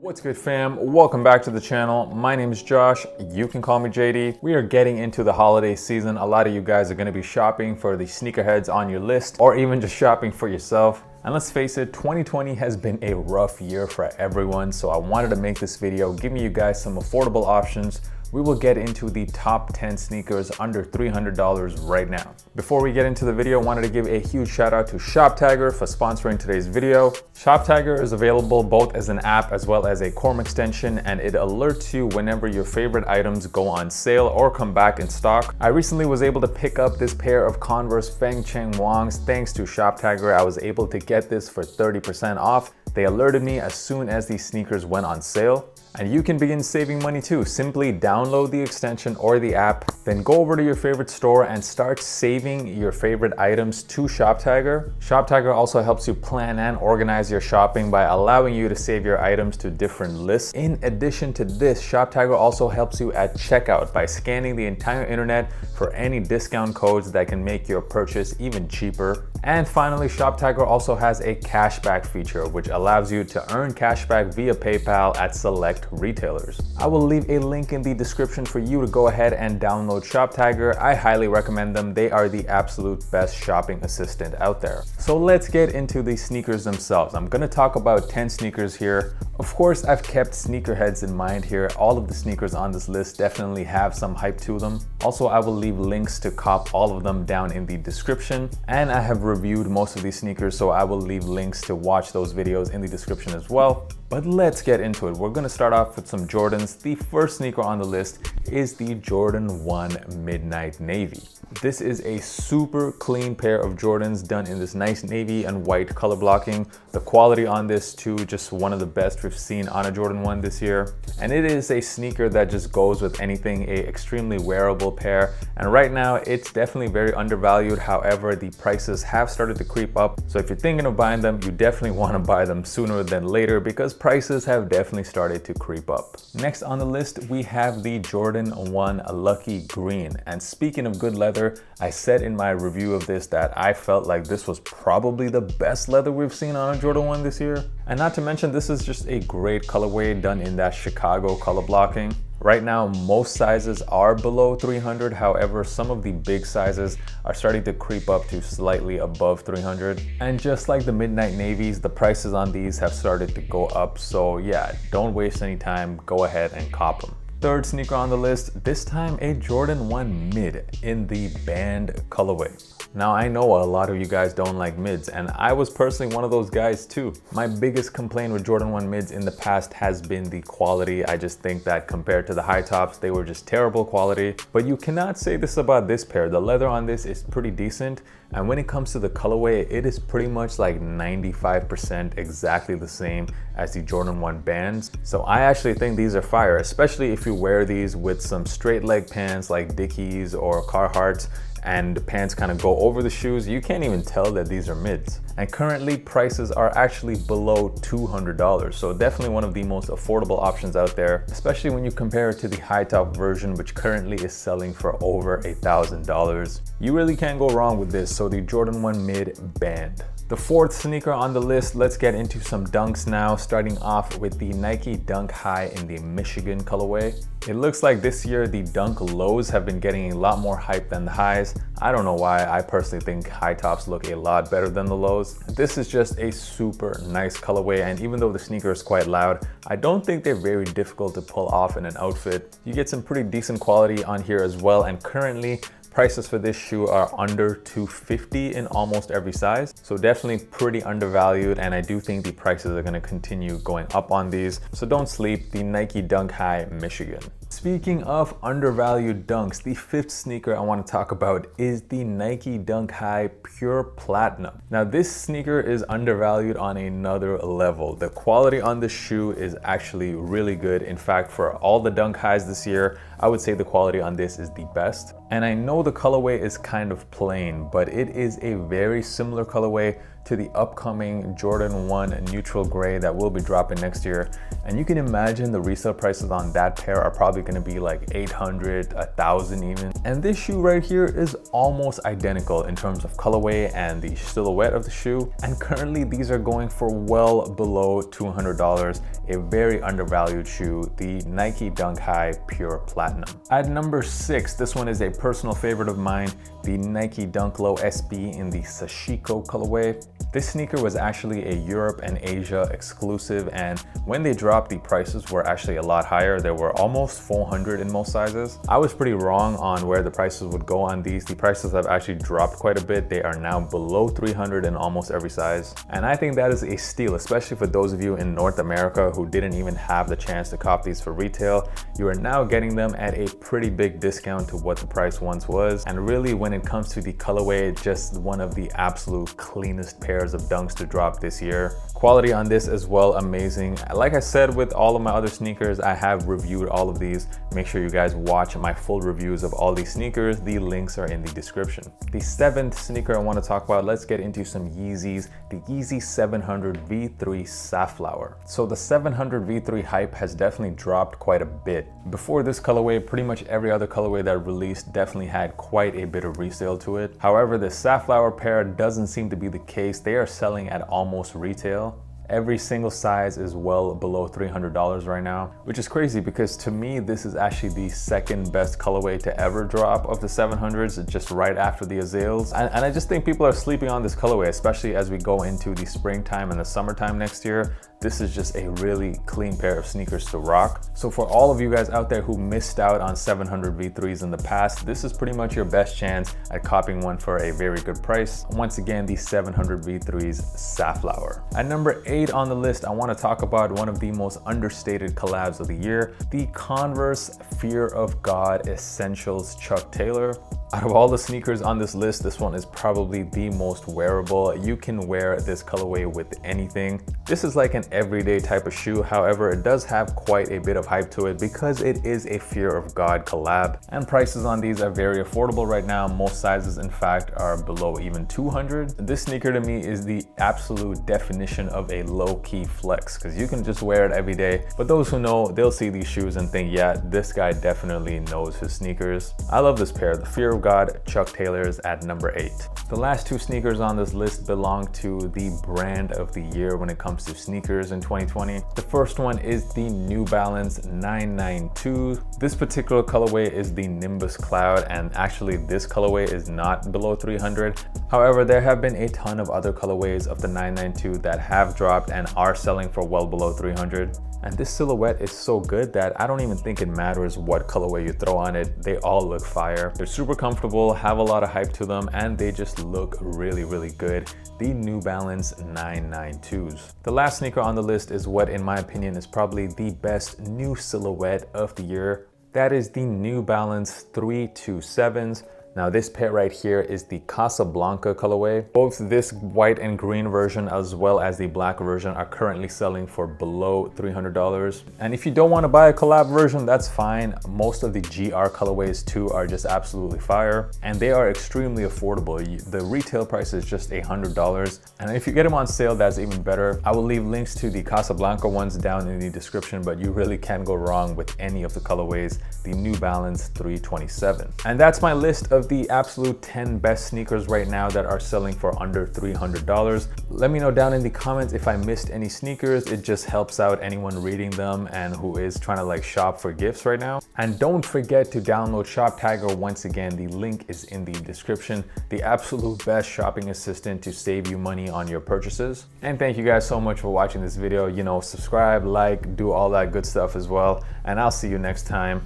What's good, fam? Welcome back to the channel. My name is Josh. You can call me JD. We are getting into the holiday season. A lot of you guys are going to be shopping for the sneakerheads on your list, or even just shopping for yourself. And let's face it, 2020 has been a rough year for everyone. So I wanted to make this video giving you guys some affordable options. We will get into the top 10 sneakers under $300 right now. Before we get into the video, I wanted to give a huge shout out to ShopTagger for sponsoring today's video. ShopTagger is available both as an app as well as a Chrome extension, and it alerts you whenever your favorite items go on sale or come back in stock. I recently was able to pick up this pair of Converse Feng Cheng Wangs thanks to ShopTagger. I was able to get this for 30% off. They alerted me as soon as these sneakers went on sale. And you can begin saving money too. Simply download the extension or the app, then go over to your favorite store and start saving your favorite items to ShopTagger. ShopTagger also helps you plan and organize your shopping by allowing you to save your items to different lists. In addition to this, ShopTagger also helps you at checkout by scanning the entire internet for any discount codes that can make your purchase even cheaper. And finally, ShopTagger also has a cashback feature, which allows you to earn cashback via PayPal at select retailers. I will leave a link in the description for you to go ahead and download ShopTagger. I highly recommend them. They are the absolute best shopping assistant out there. So let's get into the sneakers themselves. I'm gonna talk about 10 sneakers here. Of course, I've kept sneakerheads in mind here. All of the sneakers on this list definitely have some hype to them. Also, I will leave links to cop all of them down in the description. And I have reviewed most of these sneakers, so I will leave links to watch those videos in the description as well. But let's get into it. We're gonna start off with some Jordans. The first sneaker on the list is the Jordan 1 Midnight Navy. This is a super clean pair of Jordans done in this nice navy and white color blocking. The quality on this too, just one of the best we've seen on a Jordan 1 this year. And it is a sneaker that just goes with anything, a extremely wearable pair. And right now it's definitely very undervalued. However, the prices have started to creep up. So if you're thinking of buying them, you definitely want to buy them sooner than later because prices have definitely started to creep up. Next on the list, we have the Jordan 1 Lucky Green. And speaking of good leather, I said in my review of this that I felt like this was probably the best leather we've seen on a Jordan 1 this year. And not to mention, this is just a great colorway done in that Chicago color blocking. Right now, most sizes are below 300. However, some of the big sizes are starting to creep up to slightly above 300. And just like the Midnight Navies, the prices on these have started to go up. So yeah, don't waste any time. Go ahead and cop them. Third sneaker on the list, this time a Jordan 1 Mid in the band colorway. Now, I know a lot of you guys don't like mids, and I was personally one of those guys too. My biggest complaint with Jordan 1 mids in the past has been the quality. I just think that compared to the high tops, they were just terrible quality. But you cannot say this about this pair. The leather on this is pretty decent. And when it comes to the colorway, it is pretty much like 95% exactly the same as the Jordan 1 bands. So I actually think these are fire, especially if you wear these with some straight leg pants like Dickies or Carhartts, and the pants kind of go over the shoes. You can't even tell that these are mids. And currently prices are actually below $200. So definitely one of the most affordable options out there, especially when you compare it to the high top version, which currently is selling for over $1,000. You really can't go wrong with this. So the Jordan 1 Mid Band. The fourth sneaker on the list, let's get into some dunks now, starting off with the Nike Dunk High in the Michigan colorway. It looks like this year the Dunk lows have been getting a lot more hype than the highs. I don't know why. I personally think high tops look a lot better than the lows. This is just a super nice colorway, and even though the sneaker is quite loud, I don't think they're very difficult to pull off in an outfit. You get some pretty decent quality on here as well, and currently prices for this shoe are under $250 in almost every size. So definitely pretty undervalued, and I do think the prices are gonna continue going up on these. So don't sleep, the Nike Dunk High Michigan. Speaking of undervalued dunks, the fifth sneaker I want to talk about is the Nike Dunk High Pure Platinum. Now this sneaker is undervalued on another level. The quality on this shoe is actually really good. In fact, for all the Dunk Highs this year, I would say the quality on this is the best. And I know the colorway is kind of plain, but it is a very similar colorway to the upcoming Jordan 1 neutral gray that will be dropping next year. And you can imagine the resale prices on that pair are probably gonna be like 800, 1,000 even. And this shoe right here is almost identical in terms of colorway and the silhouette of the shoe. And currently these are going for well below $200, a very undervalued shoe, the Nike Dunk High Pure Platinum. At number 6, this one is a personal favorite of mine, the Nike Dunk Low SB in the Sashiko colorway. This sneaker was actually a Europe and Asia exclusive, and when they dropped, the prices were actually a lot higher. They were almost 400 in most sizes. I was pretty wrong on where the prices would go on these. The prices have actually dropped quite a bit. They are now below 300 in almost every size. And I think that is a steal, especially for those of you in North America who didn't even have the chance to cop these for retail. You are now getting them at a pretty big discount to what the price once was. And really, when it comes to the colorway, just one of the absolute cleanest pairs of dunks to drop this year. Quality on this as well, amazing. Like I said with all of my other sneakers, I have reviewed all of these. Make sure you guys watch my full reviews of all these sneakers. The links are in the description. The 7th sneaker I want to talk about, let's get into some Yeezys. The Yeezy 700 V3 Safflower. So the 700 V3 hype has definitely dropped quite a bit. Before this colorway, pretty much every other colorway that released definitely had quite a bit of resale to it. However, the Safflower pair doesn't seem to be the case. They are selling at almost retail. Every single size is well below $300 right now, which is crazy because to me, this is actually the second best colorway to ever drop of the 700s, just right after the Azales. And I just think people are sleeping on this colorway, especially as we go into the springtime and the summertime next year. This is just a really clean pair of sneakers to rock. So for all of you guys out there who missed out on 700 V3s in the past, this is pretty much your best chance at copying one for a very good price. Once again, the 700 V3s Safflower. At number 8 on the list, I want to talk about one of the most understated collabs of the year, the Converse Fear of God Essentials Chuck Taylor. Out of all the sneakers on this list, this one is probably the most wearable. You can wear this colorway with anything. This is like an everyday type of shoe. However, it does have quite a bit of hype to it because it is a Fear of God collab. And prices on these are very affordable right now. Most sizes, in fact, are below even 200. This sneaker to me is the absolute definition of a low-key flex because you can just wear it every day. But those who know, they'll see these shoes and think, yeah, this guy definitely knows his sneakers. I love this pair, the Fear of God Chuck Taylors at number 8. The last two sneakers on this list belong to the brand of the year when it comes to sneakers in 2020. The first one is the New Balance 992. This particular colorway is the Nimbus Cloud, and actually this colorway is not below 300. However, there have been a ton of other colorways of the 992 that have dropped and are selling for well below 300. And this silhouette is so good that I don't even think it matters what colorway you throw on it. They all look fire. They're super comfortable, have a lot of hype to them, and they just look really, really good. The New Balance 992s. The last sneaker on the list is what, in my opinion, is probably the best new silhouette of the year. That is the New Balance 327s. Now this pair right here is the Casablanca colorway. Both this white and green version as well as the black version are currently selling for below $300. And if you don't want to buy a collab version, that's fine. Most of the GR colorways too are just absolutely fire, and they are extremely affordable. The retail price is just $100, and if you get them on sale, that's even better. I will leave links to the Casablanca ones down in the description, but you really can't go wrong with any of the colorways. The New Balance 327. And that's my list of the absolute 10 best sneakers right now that are selling for under $300. Let me know down in the comments if I missed any sneakers. It just helps out anyone reading them and who is trying to like shop for gifts right now. And don't forget to download Shop Tiger. Once again, the link is in the description. The absolute best shopping assistant to save you money on your purchases. And thank you guys so much for watching this video. You know, subscribe, like, do all that good stuff as well. And I'll see you next time.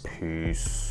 Peace.